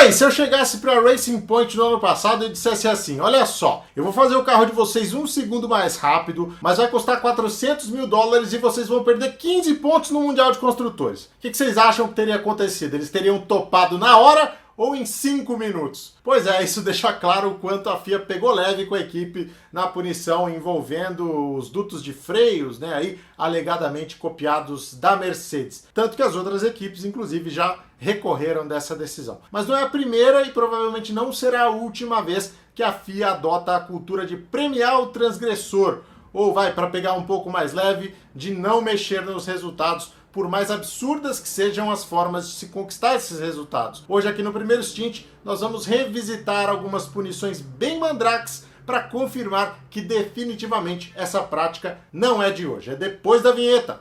aí, se eu chegasse para Racing Point no ano passado e dissesse assim, olha só, eu vou fazer o carro de vocês 1 segundo mais rápido, mas vai custar $400 mil e vocês vão perder 15 pontos no Mundial de Construtores. O que vocês acham que teria acontecido? Eles teriam topado na hora ou em 5 minutos? Pois é, isso deixa claro o quanto a FIA pegou leve com a equipe na punição envolvendo os dutos de freios, né, aí alegadamente copiados da Mercedes. Tanto que as outras equipes, inclusive, já recorreram dessa decisão. Mas não é a primeira e provavelmente não será a última vez que a FIA adota a cultura de premiar o transgressor, ou vai, para pegar um pouco mais leve, de não mexer nos resultados, por mais absurdas que sejam as formas de se conquistar esses resultados. Hoje aqui no primeiro stint, nós vamos revisitar algumas punições bem mandrakes para confirmar que definitivamente essa prática não é de hoje. É depois da vinheta.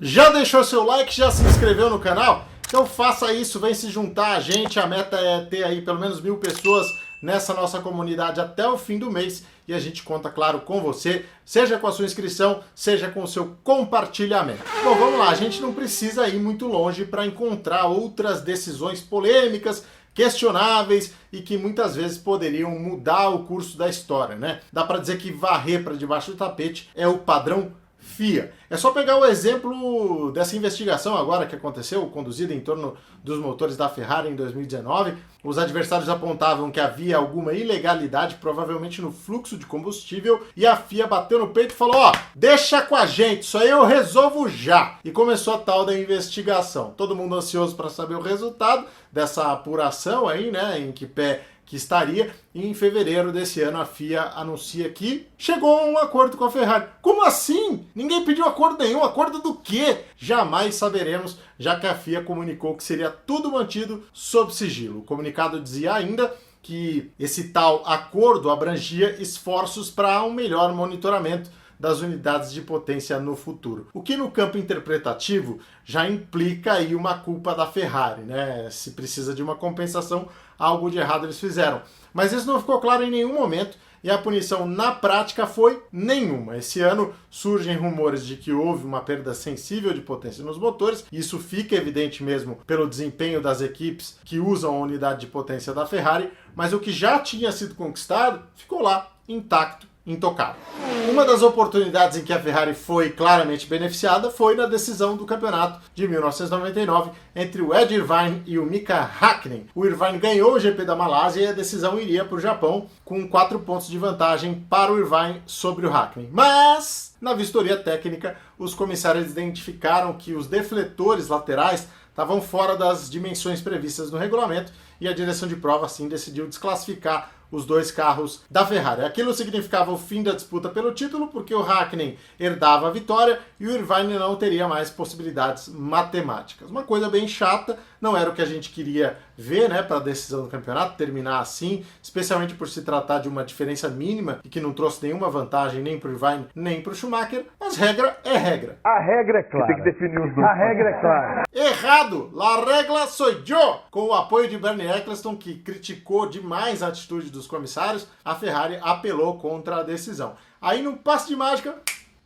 Já deixou seu like? Já se inscreveu no canal? Então faça isso, vem se juntar a gente. A meta é ter aí pelo menos 1000 pessoas nessa nossa comunidade até o fim do mês. E a gente conta, claro, com você, seja com a sua inscrição, seja com o seu compartilhamento. Bom, vamos lá, a gente não precisa ir muito longe para encontrar outras decisões polêmicas, questionáveis e que muitas vezes poderiam mudar o curso da história, né? Dá para dizer que varrer para debaixo do tapete é o padrão FIA. É só pegar o exemplo dessa investigação agora que aconteceu, conduzida em torno dos motores da Ferrari em 2019. Os adversários apontavam que havia alguma ilegalidade, provavelmente no fluxo de combustível, e a FIA bateu no peito e falou, ó, deixa com a gente, isso aí eu resolvo já. E começou a tal da investigação. Todo mundo ansioso para saber o resultado dessa apuração aí, né, em que pé que estaria, e em fevereiro desse ano a FIA anuncia que chegou a um acordo com a Ferrari. Como assim? Ninguém pediu acordo nenhum. Acordo do quê? Jamais saberemos, já que a FIA comunicou que seria tudo mantido sob sigilo. O comunicado dizia ainda que esse tal acordo abrangia esforços para um melhor monitoramento das unidades de potência no futuro. O que no campo interpretativo já implica aí uma culpa da Ferrari, né? Se precisa de uma compensação, algo de errado eles fizeram. Mas isso não ficou claro em nenhum momento e a punição na prática foi nenhuma. Esse ano surgem rumores de que houve uma perda sensível de potência nos motores. Isso fica evidente mesmo pelo desempenho das equipes que usam a unidade de potência da Ferrari, mas o que já tinha sido conquistado ficou lá, intacto, intocável. Uma das oportunidades em que a Ferrari foi claramente beneficiada foi na decisão do campeonato de 1999 entre o Ed Irvine e o Mika Häkkinen. O Irvine ganhou o GP da Malásia e a decisão iria para o Japão com 4 pontos de vantagem para o Irvine sobre o Häkkinen. Mas, na vistoria técnica, os comissários identificaram que os defletores laterais estavam fora das dimensões previstas no regulamento e a direção de prova, assim, decidiu desclassificar os dois carros da Ferrari. Aquilo significava o fim da disputa pelo título, porque o Häkkinen herdava a vitória e o Irvine não teria mais possibilidades matemáticas. Uma coisa bem chata, não era o que a gente queria ver, né, para a decisão do campeonato, terminar assim, especialmente por se tratar de uma diferença mínima e que não trouxe nenhuma vantagem nem para o Irvine nem para o Schumacher, mas regra é regra. A regra é clara. Tem que definir os dois. A regra é clara. Errado! La regla soy yo! Com o apoio de Bernie Eccleston, que criticou demais a atitude dos comissários, a Ferrari apelou contra a decisão. Aí, num passe de mágica,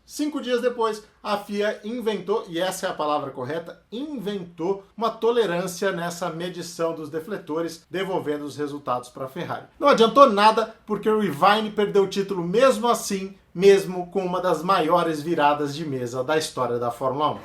5 dias depois, a FIA inventou, e essa é a palavra correta, inventou uma tolerância nessa medição dos defletores, devolvendo os resultados para a Ferrari. Não adiantou nada, porque o Irvine perdeu o título mesmo assim, mesmo com uma das maiores viradas de mesa da história da Fórmula 1.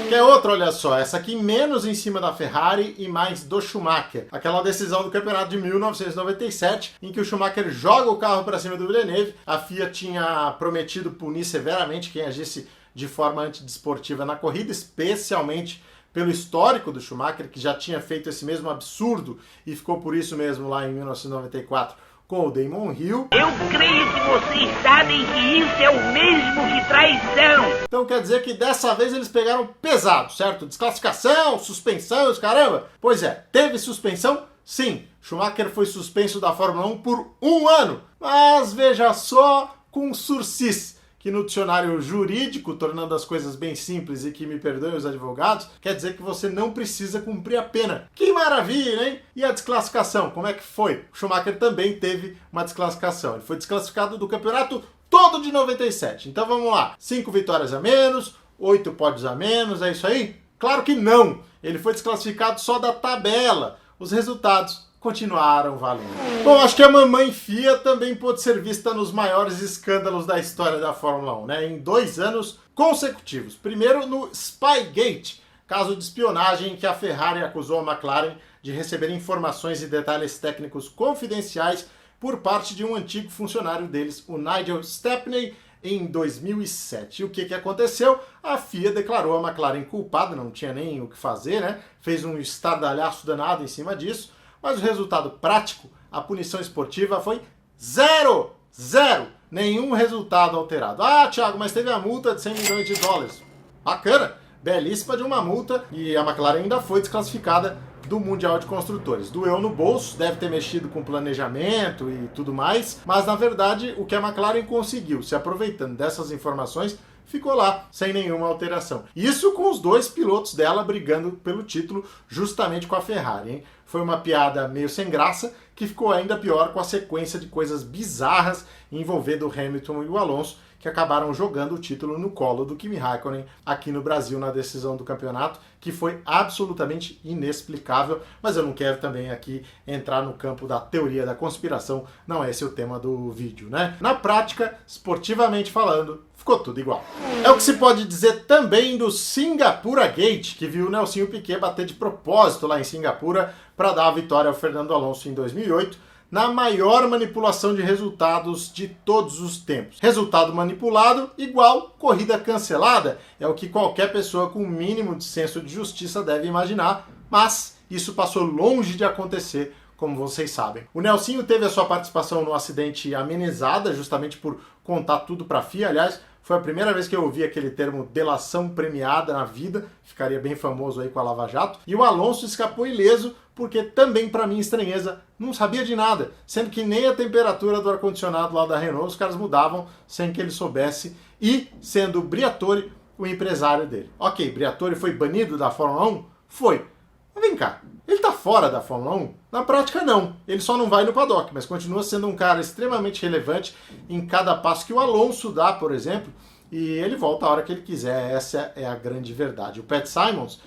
Quer outra, olha só, essa aqui menos em cima da Ferrari e mais do Schumacher. Aquela decisão do campeonato de 1997, em que o Schumacher joga o carro para cima do Villeneuve. A FIA tinha prometido punir severamente quem agisse de forma antidesportiva na corrida, especialmente pelo histórico do Schumacher, que já tinha feito esse mesmo absurdo e ficou por isso mesmo lá em 1994 com o Damon Hill. Eu creio que vocês sabem que isso é o mesmo que traição. Então quer dizer que dessa vez eles pegaram pesado, certo? Desclassificação, suspensão, os caramba. Pois é, teve suspensão? Sim. Schumacher foi suspenso da Fórmula 1 por 1 ano. Mas veja só, com sursis, que no dicionário jurídico, tornando as coisas bem simples e que me perdoem os advogados, quer dizer que você não precisa cumprir a pena. Que maravilha, hein? E a desclassificação, como é que foi? O Schumacher também teve uma desclassificação. Ele foi desclassificado do campeonato todo de 97. Então vamos lá. 5 vitórias a menos, 8 pódios a menos, é isso aí? Claro que não! Ele foi desclassificado só da tabela. Os resultados continuaram valendo. Bom, acho que a mamãe FIA também pôde ser vista nos maiores escândalos da história da Fórmula 1, né? Em 2 anos consecutivos. Primeiro no Spygate, caso de espionagem em que a Ferrari acusou a McLaren de receber informações e detalhes técnicos confidenciais por parte de um antigo funcionário deles, o Nigel Stepney, em 2007. E o que aconteceu? A FIA declarou a McLaren culpada, não tinha nem o que fazer, né? Fez um estardalhaço danado em cima disso, mas o resultado prático, a punição esportiva foi zero! Zero! Nenhum resultado alterado. Ah, Thiago, mas teve a multa de 100 milhões de dólares. Bacana! Belíssima de uma multa, e a McLaren ainda foi desclassificada do Mundial de Construtores. Doeu no bolso, deve ter mexido com planejamento e tudo mais, mas na verdade o que a McLaren conseguiu, se aproveitando dessas informações, ficou lá, sem nenhuma alteração. Isso com os 2 pilotos dela brigando pelo título, justamente com a Ferrari, hein? Foi uma piada meio sem graça, que ficou ainda pior com a sequência de coisas bizarras envolvendo o Hamilton e o Alonso, que acabaram jogando o título no colo do Kimi Raikkonen aqui no Brasil na decisão do campeonato, que foi absolutamente inexplicável, mas eu não quero também aqui entrar no campo da teoria da conspiração, não é esse o tema do vídeo, né? Na prática, esportivamente falando, ficou tudo igual. É o que se pode dizer também do Singapura Gate, que viu o Nelsinho Piquet bater de propósito lá em Singapura para dar a vitória ao Fernando Alonso em 2008, na maior manipulação de resultados de todos os tempos. Resultado manipulado igual corrida cancelada, é o que qualquer pessoa com o mínimo de senso de justiça deve imaginar, mas isso passou longe de acontecer, como vocês sabem. O Nelsinho teve a sua participação no acidente amenizada, justamente por contar tudo para a FIA, aliás, foi a primeira vez que eu ouvi aquele termo delação premiada na vida, ficaria bem famoso aí com a Lava Jato. E o Alonso escapou ileso, porque também, para minha estranheza, não sabia de nada, sendo que nem a temperatura do ar-condicionado lá da Renault os caras mudavam sem que ele soubesse, e sendo Briatore o empresário dele. Ok, Briatore foi banido da Fórmula 1? Foi. Mas vem cá, ele tá fora da Fórmula 1? Na prática não, ele só não vai no paddock, mas continua sendo um cara extremamente relevante em cada passo que o Alonso dá, por exemplo, e ele volta a hora que ele quiser, essa é a grande verdade. O Pat Symonds,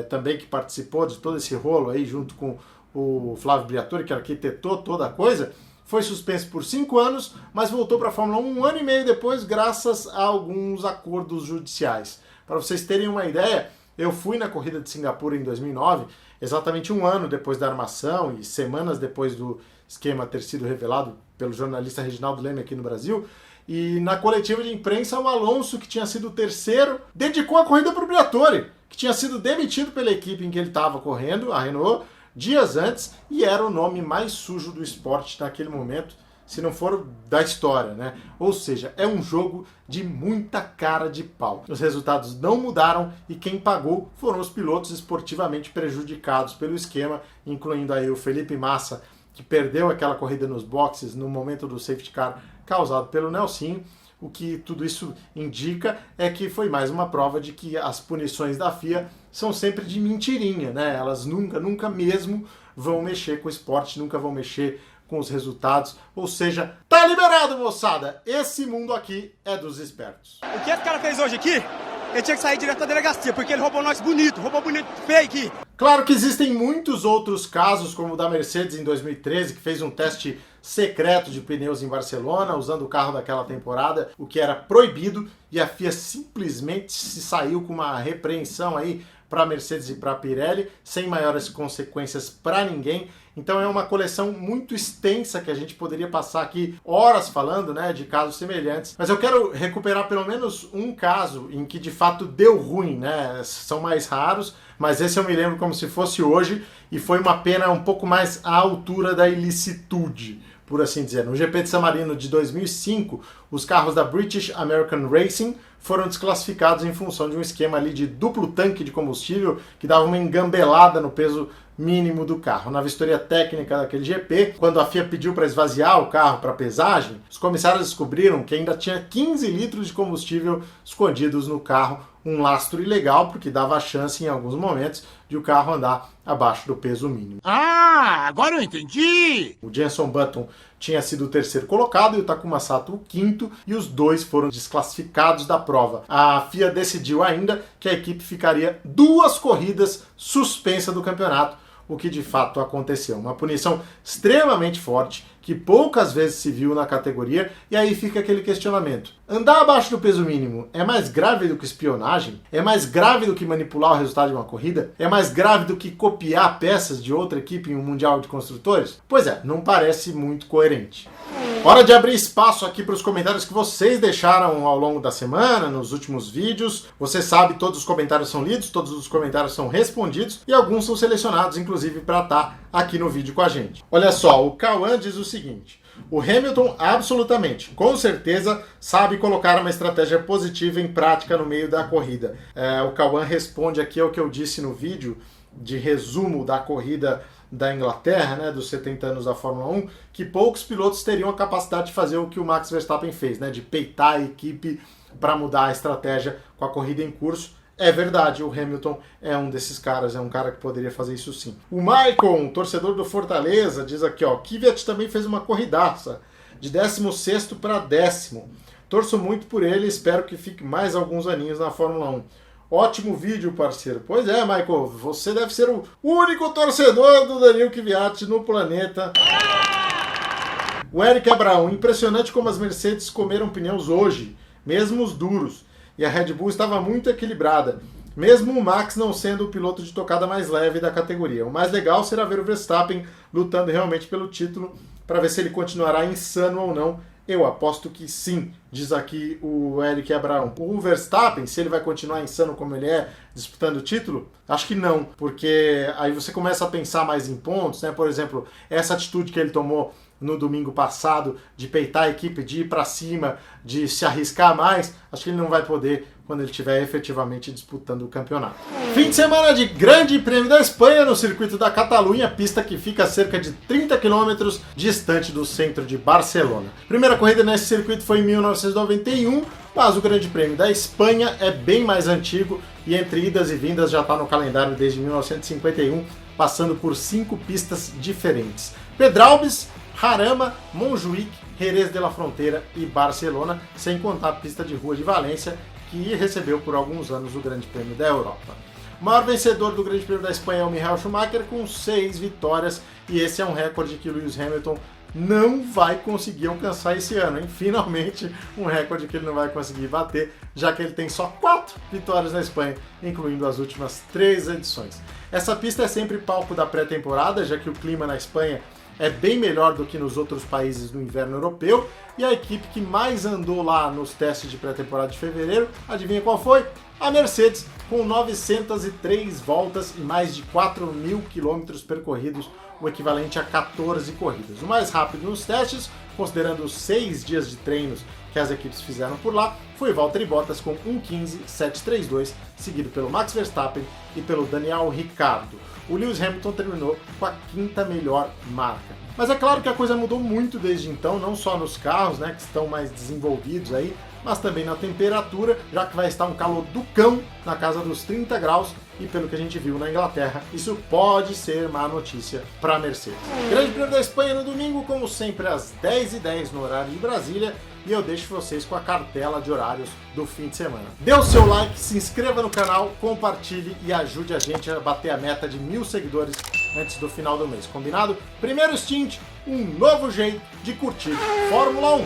também que participou de todo esse rolo aí, junto com o Flávio Briatore, que arquitetou toda a coisa, foi suspenso por 5 anos, mas voltou para a Fórmula 1 um ano e meio depois, graças a alguns acordos judiciais. Para vocês terem uma ideia, eu fui na corrida de Singapura em 2009, exatamente 1 ano depois da armação e semanas depois do esquema ter sido revelado pelo jornalista Reginaldo Leme aqui no Brasil, e na coletiva de imprensa o Alonso, que tinha sido o terceiro, dedicou a corrida para o Briatore, que tinha sido demitido pela equipe em que ele estava correndo, a Renault, dias antes, e era o nome mais sujo do esporte naquele momento, se não for da história, né? Ou seja, é um jogo de muita cara de pau. Os resultados não mudaram e quem pagou foram os pilotos esportivamente prejudicados pelo esquema, incluindo aí o Felipe Massa, que perdeu aquela corrida nos boxes no momento do safety car causado pelo Nelsinho. O que tudo isso indica é que foi mais uma prova de que as punições da FIA são sempre de mentirinha, né? Elas nunca mesmo vão mexer com o esporte, nunca vão mexer com os resultados, ou seja, tá liberado, moçada! Esse mundo aqui é dos espertos. O que esse cara fez hoje aqui, ele tinha que sair direto da delegacia, porque ele roubou nós bonito feio aqui. Claro que existem muitos outros casos, como o da Mercedes em 2013, que fez um teste secreto de pneus em Barcelona, usando o carro daquela temporada, o que era proibido, e a FIA simplesmente se saiu com uma repreensão aí para a Mercedes e para a Pirelli, sem maiores consequências para ninguém. Então é uma coleção muito extensa que a gente poderia passar aqui horas falando, né, de casos semelhantes. Mas eu quero recuperar pelo menos um caso em que de fato deu ruim, né? São mais raros, mas esse eu me lembro como se fosse hoje e foi uma pena um pouco mais à altura da ilicitude, por assim dizer. No GP de San Marino de 2005, os carros da British American Racing foram desclassificados em função de um esquema ali de duplo tanque de combustível que dava uma engambelada no peso mínimo do carro. Na vistoria técnica daquele GP, quando a FIA pediu para esvaziar o carro para pesagem, os comissários descobriram que ainda tinha 15 litros de combustível escondidos no carro, um lastro ilegal, porque dava chance em alguns momentos de o carro andar abaixo do peso mínimo. Ah, agora eu entendi! O Jenson Button tinha sido o terceiro colocado e o Takuma Sato o quinto, e os dois foram desclassificados da prova. A FIA decidiu ainda que a equipe ficaria 2 corridas suspensa do campeonato, o que de fato aconteceu. Uma punição extremamente forte, que poucas vezes se viu na categoria, e aí fica aquele questionamento. Andar abaixo do peso mínimo é mais grave do que espionagem? É mais grave do que manipular o resultado de uma corrida? É mais grave do que copiar peças de outra equipe em um Mundial de Construtores? Pois é, não parece muito coerente. Hora de abrir espaço aqui para os comentários que vocês deixaram ao longo da semana, nos últimos vídeos. Você sabe, todos os comentários são lidos, todos os comentários são respondidos e alguns são selecionados, inclusive, para estar aqui no vídeo com a gente. Olha só, o Cauã diz o seguinte: o Hamilton absolutamente, com certeza, sabe colocar uma estratégia positiva em prática no meio da corrida. O Cauã responde aqui ao que eu disse no vídeo de resumo da corrida da Inglaterra, né, dos 70 anos da Fórmula 1, que poucos pilotos teriam a capacidade de fazer o que o Max Verstappen fez, né, de peitar a equipe para mudar a estratégia com a corrida em curso. É verdade, o Hamilton é um desses caras, é um cara que poderia fazer isso sim. O Maicon, torcedor do Fortaleza, diz aqui, ó, Kvyat também fez uma corridaça, de 16º para 10º. Torço muito por ele e espero que fique mais alguns aninhos na Fórmula 1. Ótimo vídeo, parceiro. Pois é, Michael, você deve ser o único torcedor do Daniil Kvyat no planeta. O Eric Abraão, impressionante como as Mercedes comeram pneus hoje, mesmo os duros. E a Red Bull estava muito equilibrada, mesmo o Max não sendo o piloto de tocada mais leve da categoria. O mais legal será ver o Verstappen lutando realmente pelo título, para ver se ele continuará insano ou não. Eu aposto que sim, diz aqui o Eric Abraão. O Verstappen, se ele vai continuar insano como ele é, disputando o título, acho que não, porque aí você começa a pensar mais em pontos, né? Por exemplo, essa atitude que ele tomou no domingo passado, de peitar a equipe, de ir para cima, de se arriscar mais, acho que ele não vai poder quando ele estiver efetivamente disputando o campeonato. Fim de semana de Grande Prêmio da Espanha no circuito da Catalunha, pista que fica a cerca de 30 km distante do centro de Barcelona. Primeira corrida nesse circuito foi em 1991, mas o Grande Prêmio da Espanha é bem mais antigo e entre idas e vindas já está no calendário desde 1951, passando por 5 pistas diferentes. Pedralbes, Jarama, Montjuïc, Jerez de la Frontera e Barcelona, sem contar a pista de rua de Valência, que recebeu por alguns anos o Grande Prêmio da Europa. O maior vencedor do Grande Prêmio da Espanha é o Michael Schumacher, com 6 vitórias, e esse é um recorde que Lewis Hamilton não vai conseguir alcançar esse ano, hein? Finalmente um recorde que ele não vai conseguir bater, já que ele tem só 4 vitórias na Espanha, incluindo as últimas 3 edições. Essa pista é sempre palco da pré-temporada, já que o clima na Espanha é bem melhor do que nos outros países do inverno europeu, e a equipe que mais andou lá nos testes de pré-temporada de fevereiro, adivinha qual foi? A Mercedes, com 903 voltas e mais de 4.000 quilômetros percorridos, o equivalente a 14 corridas. O mais rápido nos testes, considerando os 6 dias de treinos que as equipes fizeram por lá, foi Valtteri Bottas com 1:15.732, seguido pelo Max Verstappen e pelo Daniel Ricciardo. O Lewis Hamilton terminou com a 5ª melhor marca. Mas é claro que a coisa mudou muito desde então, não só nos carros, né, que estão mais desenvolvidos aí, mas também na temperatura, já que vai estar um calor do cão na casa dos 30 graus, e pelo que a gente viu na Inglaterra, isso pode ser má notícia para a Mercedes. Grande Prêmio da Espanha no domingo, como sempre, às 10h10 no horário de Brasília, e eu deixo vocês com a cartela de horários do fim de semana. Dê o seu like, se inscreva no canal, compartilhe e ajude a gente a bater a meta de 1000 seguidores antes do final do mês, combinado? Primeiro stint, um novo jeito de curtir Fórmula 1.